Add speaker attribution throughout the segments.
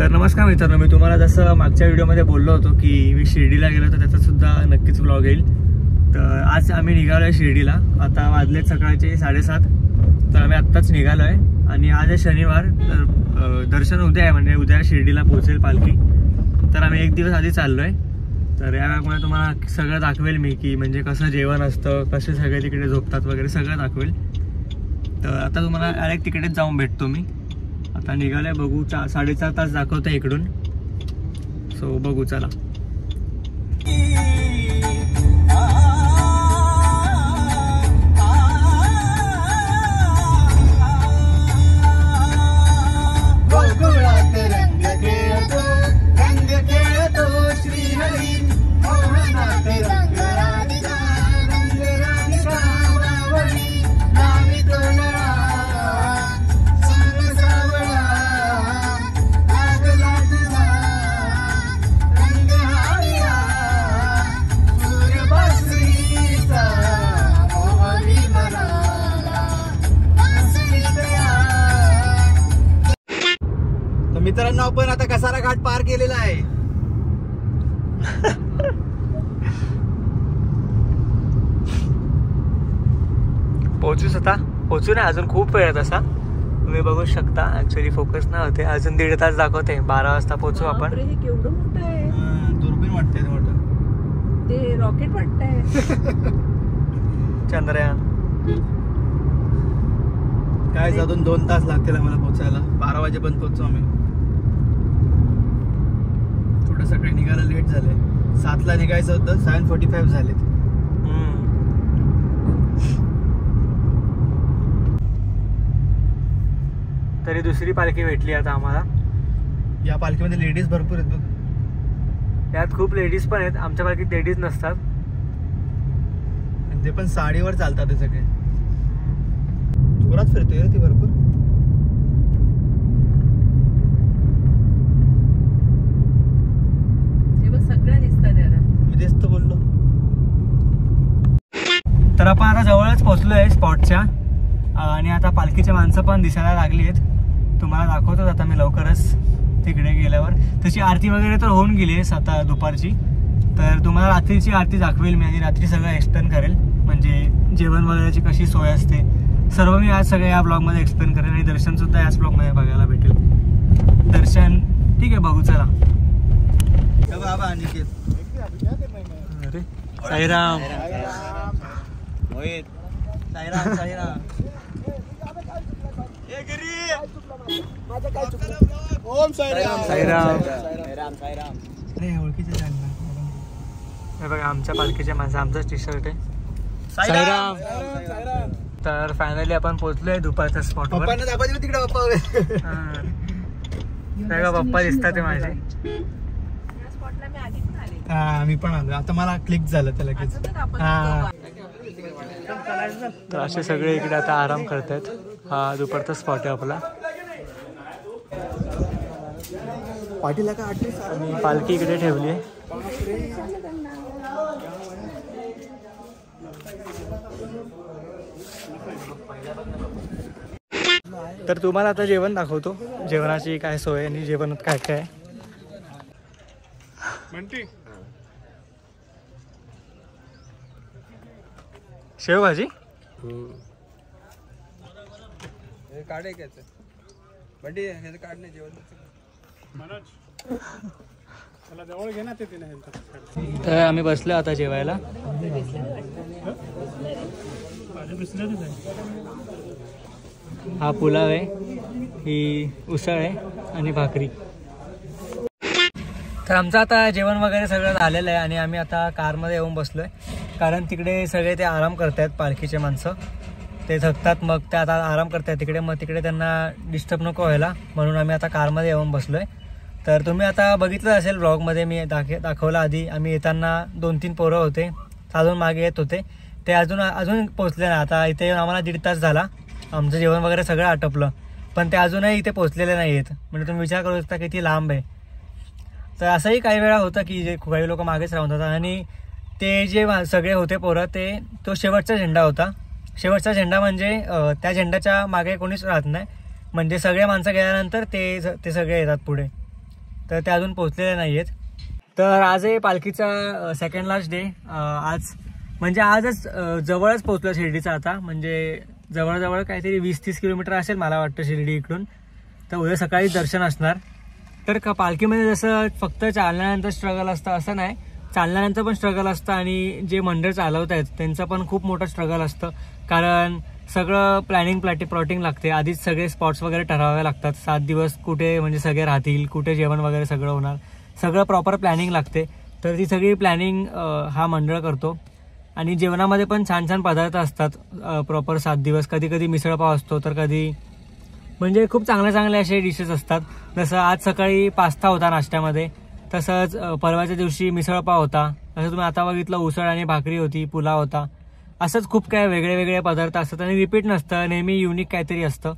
Speaker 1: तर नमस्कार मित्रांनो, मी तुम्हाला जसं मागच्या व्हिडिओमध्ये बोललो होतो की मी शिर्डीला गेलो तर त्याचा सुद्धा नक्कीच व्लॉग येईल। तर आज आम्ही निघालो आहे शिर्डीला। आता वाजलेत सकाळचे 7:30, तर आम्ही आत्ताच निघालो आहे आणि आज आहे शनिवार। तर दर्शन उद्या आहे, म्हणजे उद्या शिर्डीला पोहोचेल पालखी। तर आम्ही एक दिवस आधी चाललो आहे। तर या वेळेमुळे तुम्हाला सगळं दाखवेल मी की म्हणजे कसं जेवण असतं, कसे सगळे तिकडे झोपतात वगैरे सगळं दाखवेल। तर आता तुम्हाला डायरेक्ट तिकडेच जाऊन भेटतो मी। आता निघाले, बघू 4.5 तास दाखवतं इकडून। सो बघू, चला।
Speaker 2: मित्रांनो, आपण आता कसारा घाट पार केलेला आहे।
Speaker 1: पोहोचूच आता, पोहोचू नाही अजून, खूप वेळ आहे तसा। तुम्ही बघू शकता, ऍक्च्युअली फोकस नाही होते, अजून 1.5 तास दाखवते। 12 वाजता पोहोचू आपण।
Speaker 3: हे केवढं मोठं आहे,
Speaker 2: दुर्बीण वाटते मोठं,
Speaker 3: ते रॉकेट वाटतंय।
Speaker 1: चंद्रयान
Speaker 2: काय अजून 2 तास लागतील आम्हाला पोहोचायला। 12 वाजेपर्यंत पोहोचू आम्ही। थोडं सकाळी निघायला लेट झालंय, 7ला निघायचं होतं, 7:45 झालेत।
Speaker 1: तरी दुसरी पालखी भेटली आता आम्हाला।
Speaker 2: या पालखीमध्ये लेडीज भरपूर आहेत बघ।
Speaker 1: यात खूप लेडीज पण आहेत, आमच्या पालखीत लेडीज नसतात।
Speaker 2: ते पण साडीवर चालतात ते सगळे। जोरात फिरतोय ती भरपूर।
Speaker 3: सगळ्या दिसतात याला,
Speaker 2: मी तेच तर बोललो।
Speaker 1: तर आपण आता जवळच पोहोचलो आहे स्पॉटच्या, आणि आता पालखीचे माणसं पण दिसायला लागली आहेत। तुम्हाला दाखवतोच आता मी लवकरच तिकडे गेल्यावर। तशी आरती वगैरे तर होऊन गेली आहे आता दुपारची। तर तुम्हाला रात्रीची आरती दाखवेल मी, आणि रात्री सगळं एक्सप्लेन करेल, म्हणजे जेवण वगैरेची कशी सोय असते सर्व मी आज सगळं या ब्लॉगमध्ये एक्सप्लेन करेन। आणि दर्शन सुद्धा याच ब्लॉगमध्ये बघायला भेटेल। दर्शन ठीक आहे, बघू चला।
Speaker 2: बाबा अनिकेत,
Speaker 1: अरे साईराम,
Speaker 2: मोहित, साईराम साईराम। ओम साईराम
Speaker 1: साईराम
Speaker 2: साईराम साईराम। अरे ओळखीचे जाणणार।
Speaker 1: हे बघा आमच्या पालखीच्या माणसं, आमचाच टी शर्ट आहे।
Speaker 2: साईराम।
Speaker 1: तर फायनली आपण पोहोचलोय दुपारच्या स्पॉटवर।
Speaker 2: पप्पांना दाखवा तिकडे, पप्पा
Speaker 1: पप्पा दिसतात माझे।
Speaker 2: हा, मी पण आलो आता, मला क्लिक झालं त्या लगेच। हा,
Speaker 1: तर असे सगळे इकडे आता आराम करतायत। हा दुपारचा स्पॉट आहे आपला।
Speaker 2: पाटीला का
Speaker 1: आणि पालखी इकडे ठेवली आहे। तर तुम्हाला आता जेवण दाखवतो, जेवणाची काय सोय आणि जेवणात काय काय आहे। शेवभाजी तर आम्ही बसलो आता जेवायला। हा पुलाव आहे, ही उसळ आहे आणि भाकरी। तर आमचं आता जेवण वगैरे सगळं झालेलं आहे, आणि आम्ही आता कारमध्ये येऊन बसलोय, कारण तिकडे सगळे ते आराम करतायत पालखीचे माणसं। ते थकतात, मग ते आता आराम करतायत तिकडे, मग तिकडे त्यांना डिस्टर्ब नको व्हायला म्हणून आम्ही आता कारमध्ये येऊन बसलोय। तर तुम्ही आता बघितलं असेल ब्लॉगमध्ये मी दाखवलं आधी, आम्ही येताना 2-3 पोरं होते, अजून मागे येत होते, ते अजून पोचले नाही। आता इथे आम्हाला 1.5 तास झाला, आमचं जेवण वगैरे सगळं आटपलं, पण ते अजूनही इथे पोचलेले नाही आहेत। म्हणजे तुम्ही विचार करू शकता किती लांब आहे। तर असंही काही वेळा होतं की जे काही लोक मागेच राहून जातात, आणि ते जे सगळे होते पोरं, तो शेवटचा झेंडा होता। शेवटचा झेंडा म्हणजे त्या झेंड्याच्या मागे कोणीच राहत नाही, म्हणजे सगळे माणसं गेल्यानंतर ते सगळे येतात पुढे। तर ते अजून पोहोचलेले नाही आहेत. तर आज आहे पालखीचा सेकंड लास्ट डे. आज म्हणजे आजच जवळच पोहोचलो शिर्डीचा. आता म्हणजे जवळजवळ काहीतरी 20-30 किलोमीटर असेल मला वाटतं शिर्डी इकडून. तर उद्या सकाळी दर्शन असणार. तर पालखीमध्ये जसं फक्त चालण्यानंतर स्ट्रगल असतं असं नाही, चालण्यानंतर पण स्ट्रगल असतं आणि जे मंडळ चालवत आहेत त्यांचं पण खूप मोठं स्ट्रगल असतं. कारण सगळं प्लॉटिंग लागते. आधीच सगळे स्पॉट्स वगैरे ठरवावे लागतात. 7 दिवस कुठे म्हणजे सगळे राहतील, कुठे जेवण वगैरे सगळं होणार, सगळं प्रॉपर प्लॅनिंग लागते. तर ती सगळी प्लॅनिंग हा मंडळ करतो. आणि जेवणामध्ये पण छान छान पदार्थ असतात प्रॉपर 7 दिवस. कधी कधी मिसळपाव असतो, तर कधी म्हणजे खूप चांगले असे डिशेस असतात. जसं आज सकाळी पास्ता होता नाश्त्यामध्ये, तसंच परवाच्या दिवशी मिसळपाव होता. असं तुम्ही आता बघितलं उसळ आणि भाकरी होती, पुलाव होता. असंच खूप काय वेगळे पदार्थ असतात आणि रिपीट नसतं, नेहमी युनिक काहीतरी असतं.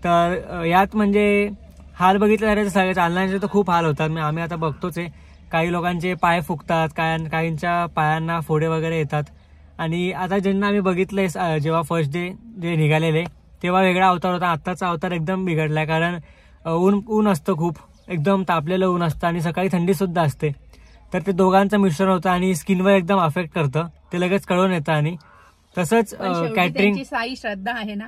Speaker 1: तर यात म्हणजे हाल बघितलं तर सगळे चालण्याचे तर खूप हाल होतात. आम्ही आता बघतोच आहे, काही लोकांचे पाय फुगतात, काहींच्या पायांना फोडे वगैरे येतात. आणि आता ज्यांना आम्ही बघितलंय जेव्हा फर्स्ट डे जे निघालेले तेव्हा वेगळा अवतार होता. आत्ताचा अवतार एकदम बिघडलाय. कारण ऊन असतं, खूप एकदम तापलेलं ऊन असतं आणि सकाळी थंडीसुद्धा असते. तर ते दोघांचं मिश्रण होतं आणि स्किनवर एकदम अफेक्ट करतं, ते लगेच कळून येतं. आणि तसंच कॅटरिंग
Speaker 3: साई श्रद्धा आहे ना.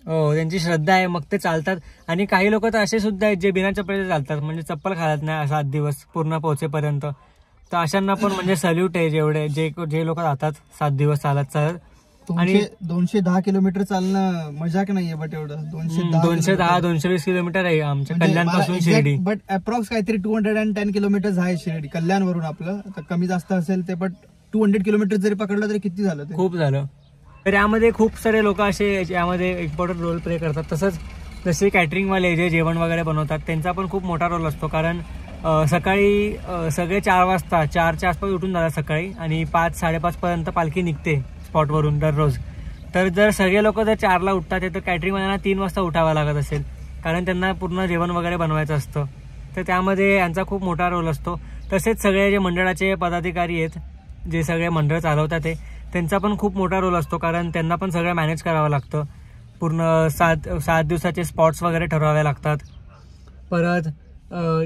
Speaker 1: हो, त्यांची श्रद्धा आहे, मग ते चालतात. आणि काही लोक तर असे सुद्धा आहेत जे बिना चप्पलचे चालतात, म्हणजे चप्पल घालत नाही 7 दिवस पूर्ण पोहोचेपर्यंत. तर अशांना पण म्हणजे सल्यूट आहे, जे लोक जातात 7 दिवस चालत.
Speaker 2: आणि 210 किलोमीटर चालणं मजाक नाहीये. बट एवढं
Speaker 1: 220 किलोमीटर आहे आमच्या कल्याण पासून शिर्डी.
Speaker 2: बट अप्रॉक्स काहीतरी 210 किलोमीटर आहे शिर्डी कल्याणवरून. आपलं कमी जास्त असेल ते, बट 200 किलोमीटर जरी पकडलं तरी किती झालं,
Speaker 1: खूप झालं. तर यामध्ये खूप सारे लोक असे यामध्ये इम्पॉर्टंट रोल प्ले करतात. तसंच जसे कॅटरिंगवाले जे जेवण वगैरे बनवतात त्यांचा पण खूप मोठा रोल असतो. कारण सकाळी सगळे 4 वाजता 4च्या आसपास उठून जातात सकाळी आणि 5-5:30 पर्यंत पालखी निघते स्पॉटवरून दररोज. तर जर सगळे लोक जर 4ला उठतात तर कॅटरिंगवाल्यांना 3 वाजता उठावं लागत असेल, कारण त्यांना पूर्ण जेवण वगैरे बनवायचं असतं. तर त्यामध्ये यांचा खूप मोठा रोल असतो. तसेच सगळे जे मंडळाचे पदाधिकारी आहेत, जे सगळे मंडळ चालवतात त्यांचा पण खूप मोठा रोल असतो. कारण त्यांना पण सगळं मॅनेज करावं लागतं. पूर्ण 7 दिवसाचे स्पॉट्स वगैरे ठरवावे लागतात. परत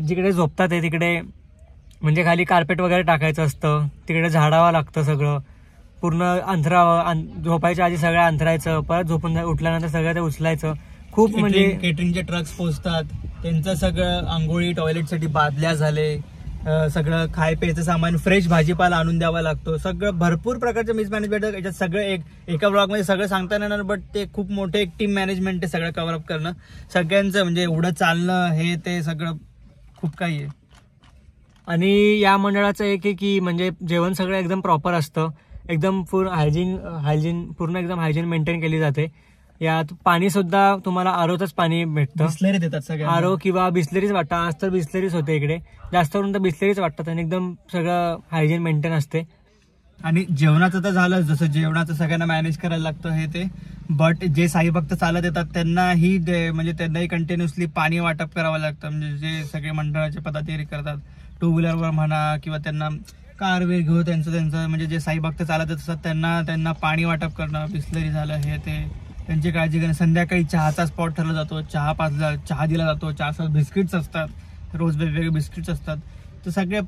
Speaker 1: जिकडे झोपतात तिकडे म्हणजे खाली कार्पेट वगैरे टाकायचं असतं, तिकडे झाडावं लागतं सगळं. पूर्ण अंथरावं, झोपायच्या आधी सगळं अंथरायचं, परत झोपून उठल्यानंतर सगळं ते उचलायचं. खूप म्हणजे
Speaker 2: केटरिंगचे ट्रक्स पोहोचतात, त्यांचं सगळं आंघोळी टॉयलेटसाठी बादल्या झाले, सगळं खाय प्यायचं सामान, फ्रेश भाजीपाला आणून द्यावा लागतो. सगळं भरपूर प्रकारचं मिसमॅनेजमेंट याच्यात. सगळं एका ब्लॉगमध्ये सगळं सांगता येणार, बट ते खूप मोठे एक टीम मॅनेजमेंट आहे सगळं कव्हर अप करणं सगळ्यांचं. म्हणजे एवढं चालणं हे ते सगळं खूप काही आहे.
Speaker 1: आणि या मंडळाचं एक आहे की म्हणजे जेवण सगळं एकदम प्रॉपर असतं, एकदम पूर्ण हायजीन पूर्ण एकदम हायजीन मेंटेन केली जाते. यात पाणी सुद्धा तुम्हाला आरोचंच पाणी भेटतं.
Speaker 2: बिस्लरी देतात सगळं,
Speaker 1: आरो किंवा बिस्लरीच वाटतं. आज तर बिस्लरीच होते इकडे, जास्त करून तर बिस्लरीच वाटतात आणि एकदम सगळं हायजीन मेंटेन असते.
Speaker 2: आणि जेवणाचं तर झालं, जसं जेवणाचं सगळ्यांना मॅनेज करायला लागतं हे ते. बट जे साई भक्त चालत येतात त्यांनाही म्हणजे त्यांनाही कंटिन्युअसली पाणी वाटप करावं लागतं. म्हणजे जे सगळे मंडळाचे पदाधिकारी करतात, 2 व्हीलरवर म्हणा किंवा त्यांना कार वेळ घेऊ, त्यांचं म्हणजे जे साई भक्त चालत असतात त्यांना पाणी वाटप करणं, बिस्लरी झालं हे ते, त्यांची काळजी घेणं. संध्याकाळी चहाचा स्पॉट ठरला जातो, चहा दिला जातो. चहासोबत बिस्किट्स असतात, रोज वेगवेगळे बिस्किट्स असतात. तर सगळे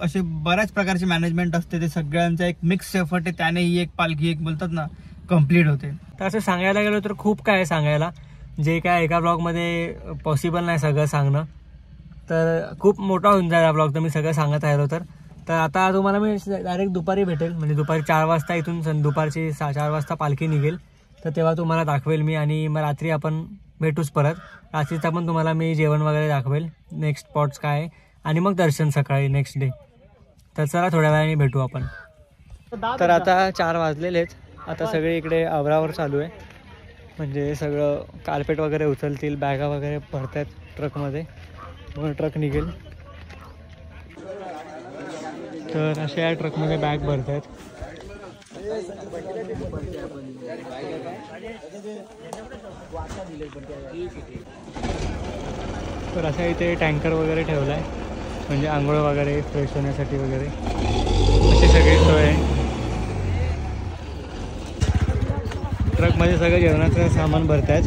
Speaker 2: असे बऱ्याच प्रकारचे मॅनेजमेंट असते. ते सगळ्यांचा एक मिक्स एफर्ट आहे, त्याने ही एक पालखी एक बोलतात ना कम्प्लीट होते.
Speaker 1: तर असं सांगायला गेलो तर खूप काय सांगायला, जे काय एका ब्लॉगमध्ये पॉसिबल नाही सगळं सांगणं. तर खूप मोठा होऊन जाईल हा ब्लॉग तर मी सगळं सांगत राहिलो तर आता तुम्हाला मी डायरेक्ट दुपारी भेटेल. म्हणजे दुपारी 4 वाजता इथून दुपारची 4 वाजता पालखी निघेल, तर तेव्हा तुम्हाला दाखवेल मी. आणि मग रात्री आपण भेटूच परत. रात्रीचा पण तुम्हाला मी जेवण वगैरे दाखवेल, नेक्स्ट स्पॉट्स काय आहे, आणि मग दर्शन सकाळी नेक्स्ट डे. तर चला थोड्या वेळाने भेटू आपण. तर आता 4 वाजलेलेच. आता सगळे इकडे आवरावर चालू आहे. म्हणजे सगळं कार्पेट वगैरे उचलतील, बॅगा वगैरे भरतात ट्रकमध्ये, मग ट्रक निघेल. तर अशा या ट्रकमध्ये बॅग भरतात. तर असा इथे टँकर वगैरे ठेवला आहे, म्हणजे आंघोळ वगैरे फ्रेश होण्यासाठी वगैरे अशी सगळी सोय आहे. ट्रकमध्ये सगळं जेवणाचं सामान भरतात.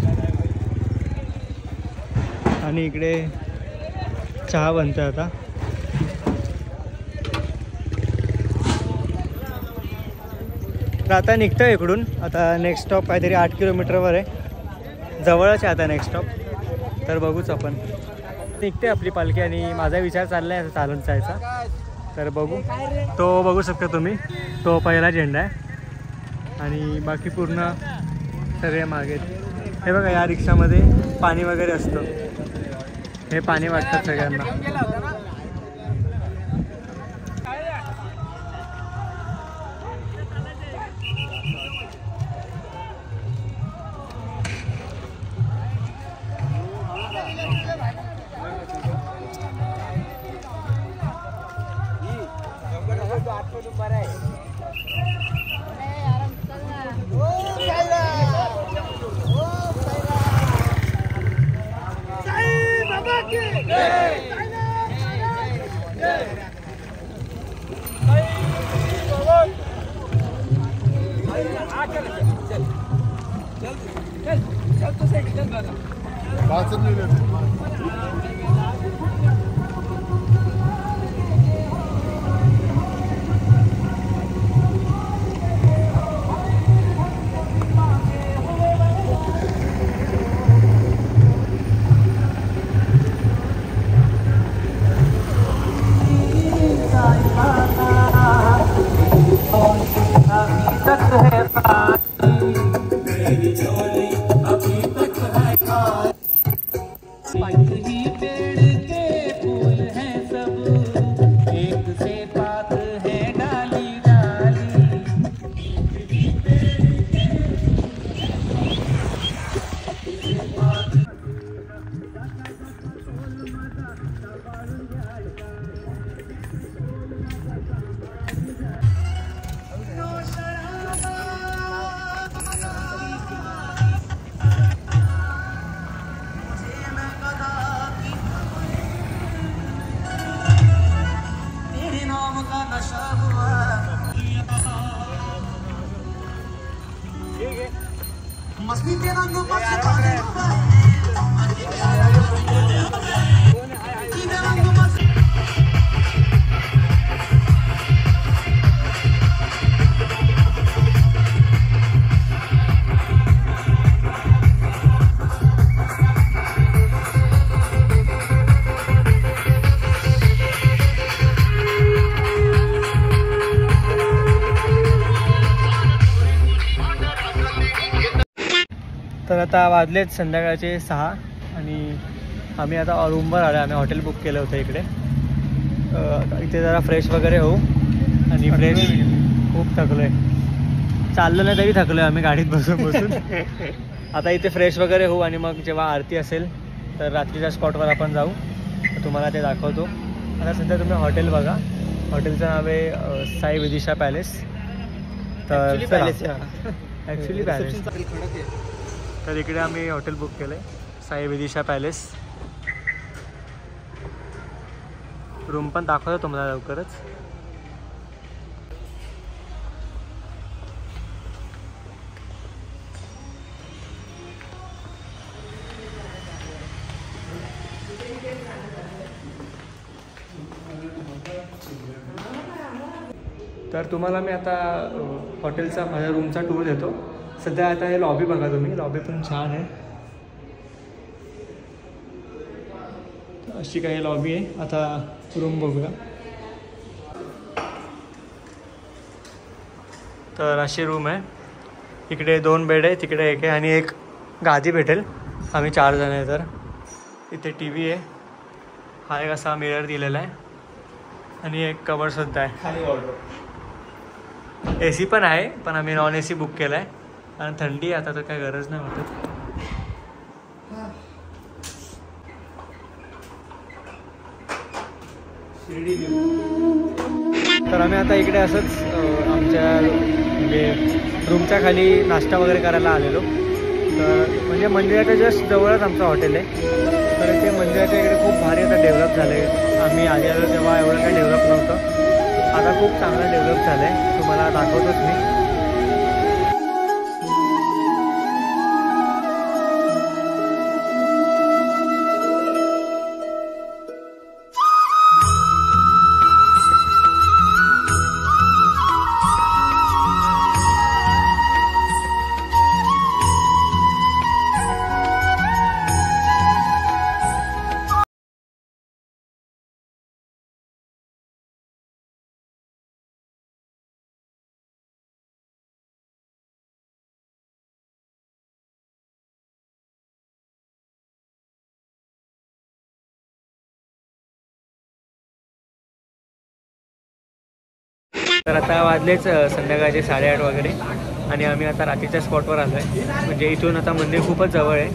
Speaker 1: आणि इकडे चहा बनतोय आता. तर आता निघतोय इकडून. आता नेक्स्ट स्टॉप काहीतरी 8 किलोमीटरवर आहे, जवळच आहे आता नेक्स्ट स्टॉप. तर बघूच आपण. निघते आपली पालखी आणि माझा विचार चालला आहे चालून जायचा. तर बघू. तो बघू शकता तुम्ही, तो पहिला झेंडा आहे आणि बाकी पूर्ण सगळे मागे. हे बघा, या रिक्षामध्ये पाणी वगैरे असतं, हे पाणी वाटतात सगळ्यांना. तर आता वाजलेत संध्याकाळचे 6 आणि आम्ही आता रूमवर आलो. आम्ही हॉटेल बुक केलं होतं इकडे. इथे जरा फ्रेश वगैरे होऊ आणि फ्रेश खूप थकलो आहे, चाललं नाही तरी थकलो आहे आम्ही गाडीत बसून बसून. आता इथे फ्रेश वगैरे होऊ आणि मग जेव्हा आरती असेल तर रात्रीच्या स्पॉटवर आपण जाऊ, तुम्हाला ते दाखवतो. आता सध्या तुम्ही हॉटेल बघा. हॉटेलचं नाव आहे साई विदिशा पॅलेस. तर ॲक्च्युली पॅलेस. तर इकडे आम्ही हॉटेल बुक केलं आहे, साई विदिशा पॅलेस. रूम पण दाखवतो तुम्हाला लवकरच. तर तुम्हाला मी आता हॉटेलचा माझ्या रूमचा टूर देतो. सध्या आता हे लॉबी बघा तुम्ही, लॉबी पण छान आहे. अशी काही लॉबी आहे. आता रूम बघूया. तर अशी रूम आहे. इकडे 2 बेड आहे, तिकडे 1 आहे आणि एक गादी भेटेल. आम्ही 4 जण आहे. तर इथे टी व्ही आहे, हा एक असा मिरर दिलेला आहे आणि एक कवरसुद्धा आहे. खाली वॉर्डरोब. AC पण आहे, पण आम्ही नॉन AC बुक केला आहे कारण थंडी आहे आता, तर काय गरज नाही वाटत. तर आम्ही आता इकडे असंच आमच्या म्हणजे रूमच्या खाली नाश्ता वगैरे करायला आलेलो. तर म्हणजे मंदिराच्या जस्ट जवळच आमचं हॉटेल आहे. तर ते मंदिराच्या इकडे खूप भारी आता डेव्हलप झालं आहे. आम्ही आधी आलो तेव्हा एवढं काही डेव्हलप नव्हतं, आता खूप चांगलं डेव्हलप झालं आहे. तुम्हाला दाखवतोच मी. तर आता वाजलेच संध्याकाळचे 8:30 वगैरे आणि आम्ही आता रात्रीच्या स्पॉटवर आलो आहे. म्हणजे इथून आता मंदिर खूपच जवळ आहे,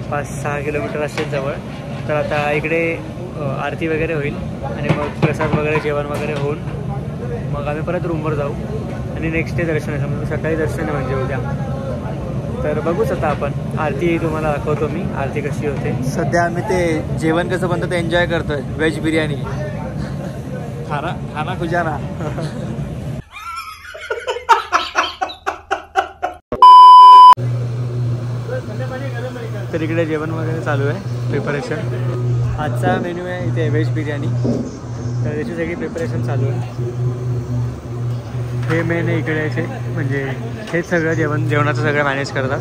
Speaker 1: 5-6 किलोमीटर असेल जवळ. तर आता इकडे आरती वगैरे होईल आणि मग प्रसाद वगैरे जेवण वगैरे होऊन मग आम्ही परत रूमवर जाऊ आणि नेक्स्ट डे दर्शन आहे. म्हणजे सकाळी दर्शन आहे म्हणजे उद्या. तर बघूच आता आपण. आरती तुम्हाला दाखवतो मी, आरती कशी होते.
Speaker 2: सध्या आम्ही ते जेवण कसं बनतं ते एन्जॉय करतोय. व्हेज बिर्याणी खाना खुजाना.
Speaker 1: तर इकडे जेवण वगैरे चालू आहे, प्रिपरेशन. आजचा मेन्यू आहे इथे व्हेज बिर्याणी. तर त्याची सगळी प्रिपरेशन चालू आहे. हे मेन आहे इकडे असे, म्हणजे हेच सगळं जेवणाचं सगळं मॅनेज करतात.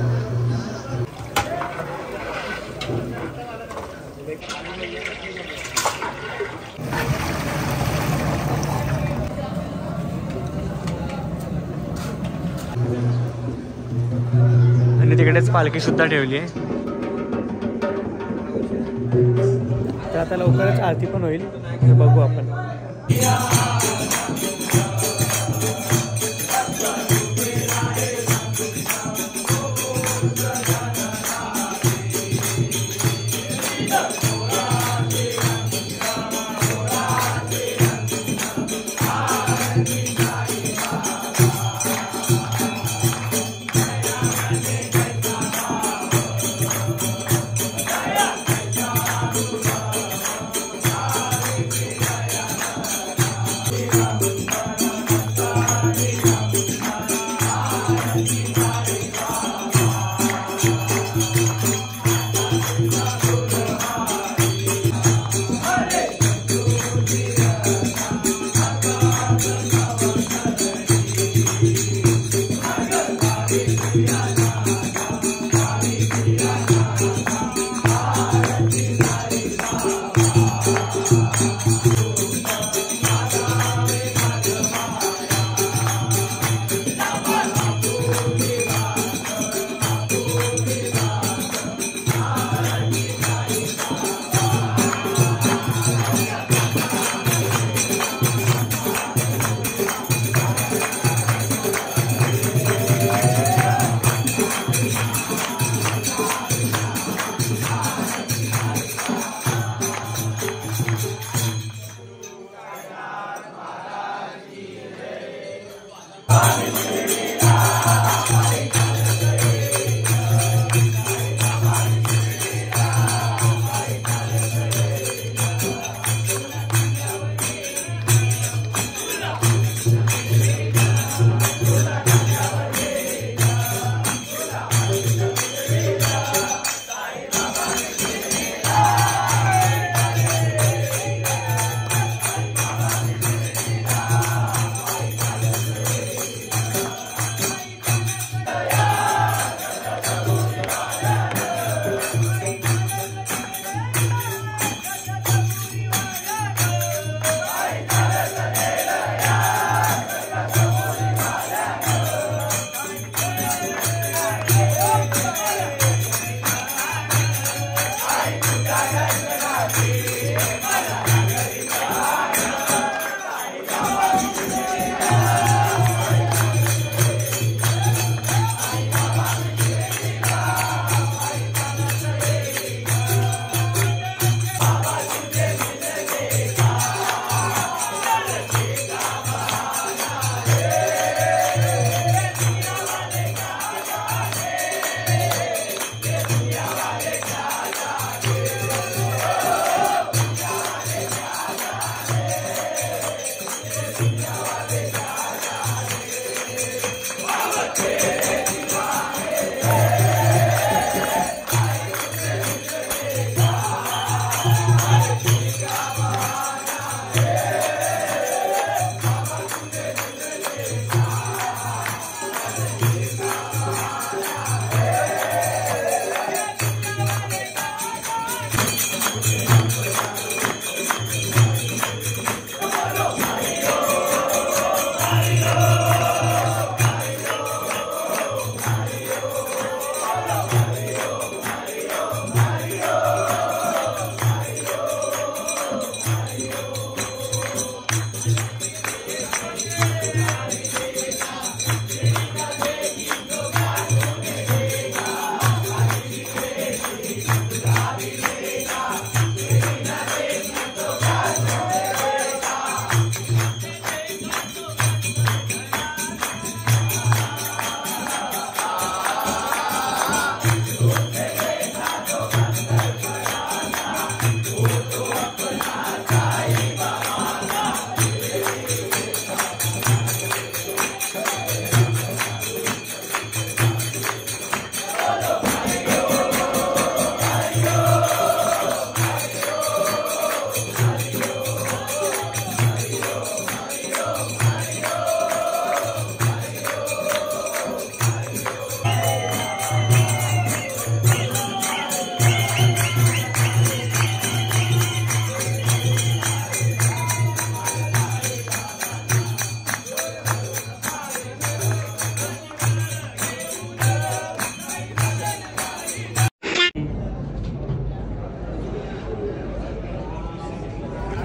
Speaker 1: आणि तिकडेच पालखी सुद्धा ठेवली आहे. तर आता लवकरच आरती पण होईल, तर बघू आपण.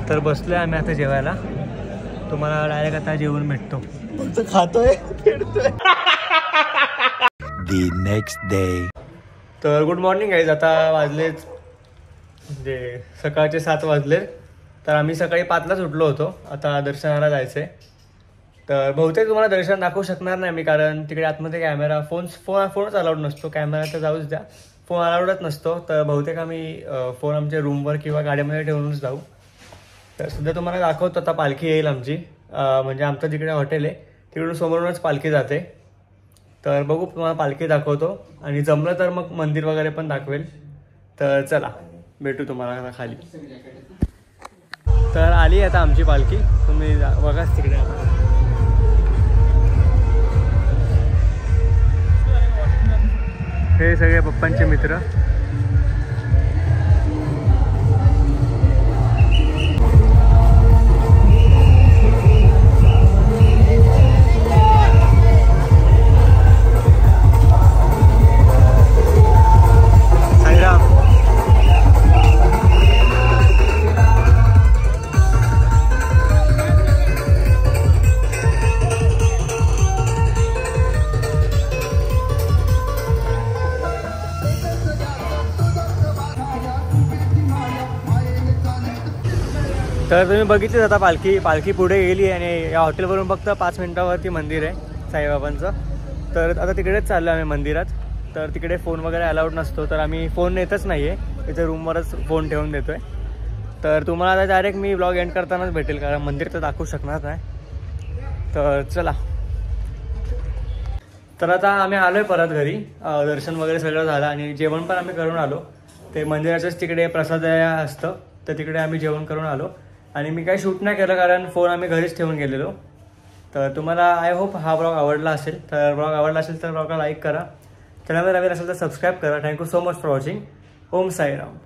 Speaker 1: तर बसलोय आम्ही आता जेवायला. तुम्हाला डायरेक्ट आता जेवून भेटतो.
Speaker 2: खातोय
Speaker 4: The next day.
Speaker 1: तर गुड मॉर्निंग गाईज. आता वाजलेच म्हणजे सकाळचे 7 वाजले. तर आम्ही सकाळी 5लाच उठलो होतो. आता दर्शनाला जायचं आहे. तर बहुतेक तुम्हाला दर्शन दाखवू शकणार नाही मी, कारण तिकडे आतमध्ये कॅमेरा फोनच अलाउड नसतो. कॅमेरा तर जाऊच द्या, फोन अलाउडच नसतो. तर बहुतेक आम्ही फोन आमच्या रूमवर किंवा गाडीमध्ये ठेवूनच जाऊ. तर सध्या तुम्हाला दाखवतो. आता पालखी येईल आमची, म्हणजे आमचं तिकडे हॉटेल आहे तिकडून समोरूनच पालखी जाते. तर बघू, तुम्हाला पालखी दाखवतो आणि जमलं तर मग मंदिर वगैरे पण दाखवेल. तर चला भेटू तुम्हाला आता खाली. तर आली आता आमची पालखी, तुम्ही बघाच तिकडे. हे सगळे पप्पांचे मित्र. तर तुम्ही बघितलीच आता पालखी पुढे गेली आणि या हॉटेलवरून फक्त 5 मिनिटावरती मंदिर आहे साईबाबांचं. तर आता तिकडेच चाललो आम्ही मंदिरात. तर तिकडे फोन वगैरे अलाउड नसतो, तर आम्ही फोन नेतच नाही आहे, इथे रूमवरच फोन ठेवून देतो आहे. तर तुम्हाला आता डायरेक्ट मी ब्लॉग एंड करतानाच भेटेल, कारण मंदिर तर दाखवू शकणार नाही. तर चला. तर आता आम्ही आलो आहे परत घरी. दर्शन वगैरे सगळं झालं आणि जेवण पण आम्ही करून आलो. ते मंदिराचंच तिकडे प्रसादय असतं, तर तिकडे आम्ही जेवण करून आलो. आणि मी काही शूट नाही केलं, कारण फोन आम्ही घरीच ठेवून गेलेलो. तर तुम्हाला आय होप हा ब्लॉग आवडला असेल. तर ब्लॉग आवडला असेल तर ब्लॉगला लाईक करा. चॅनलवर नवीन असेल तर सबस्क्राईब करा. Thank you so much for watching. Om Sairam.